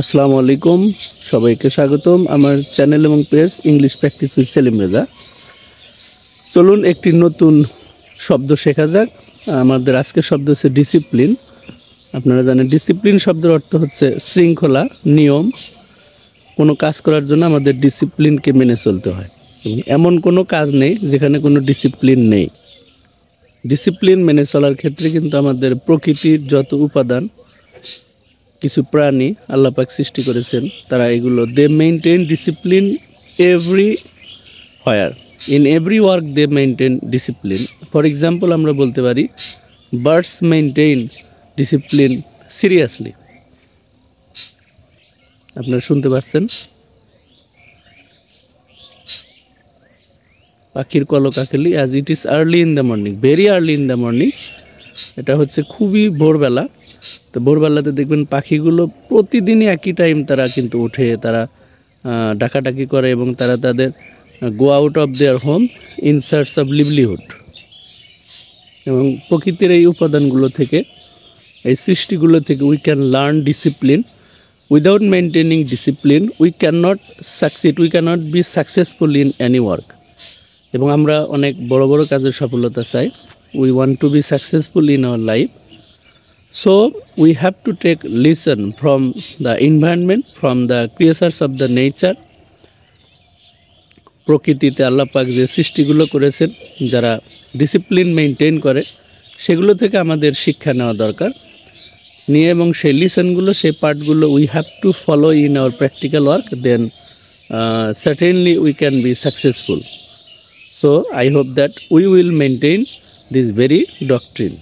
আসসালামু আলাইকুম, সবাইকে স্বাগতম আমার চ্যানেল এবং page English practice with Selim Reza. চলুন একটি নতুন শব্দ শেখা যাক। আমাদের আজকের শব্দ হচ্ছে ডিসিপ্লিন। আপনারা জানেন ডিসিপ্লিন শব্দের অর্থ হচ্ছে শৃঙ্খলা, নিয়ম। কোনো কাজ করার জন্য আমাদের ডিসিপ্লিনকে মেনে চলতে হয় এবং এমন কোনো কাজ নেই যেখানে কোনো ডিসিপ্লিন নেই। ডিসিপ্লিন মেনে চলার ক্ষেত্রে কিন্তু আমাদের প্রকৃতির যত উপাদান, কিছু প্রাণী আল্লাহ পাক সৃষ্টি করেছেন, তারা এগুলো they maintain discipline everywhere, in every work they maintain discipline. For example আমরা বলতে পারি বার্ডস মেনটেন ডিসিপ্লিন সিরিয়াসলি। আপনারা শুনতে পাচ্ছেন পাখির কলকাকলি, as it is early in the morning, very early in the morning. এটা হচ্ছে খুবই ভোরবেলা। তো ভোরবেলাতে দেখবেন পাখিগুলো প্রতিদিনই একই টাইম তারা কিন্তু উঠে, তারা ডাকাডাকি করে এবং তারা তাদের go out of their home in search of livelihood. এবং প্রকৃতির এই উপাদানগুলো থেকে, এই সৃষ্টিগুলো থেকে we can learn discipline. Without maintaining discipline we can not succeed, we can not be successful in any work. এবং আমরা অনেক বড় বড় কাজের সফলতা চাই। We want to be successful in our life. So we have to take lesson from the environment, from the creatures of the nature. প্রকৃতিতে আল্লাহ পাক যে সৃষ্টিগুলো করেছেন, যারা ডিসিপ্লিন মেনটেন করে, সেগুলো থেকে আমাদের শিক্ষা নেওয়া দরকার নিয়ে, এবং সেই লিসনগুলো, সেই পার্টগুলো we have to follow in our practical work, then certainly we can be successful. So I hope that we will maintain this very doctrine.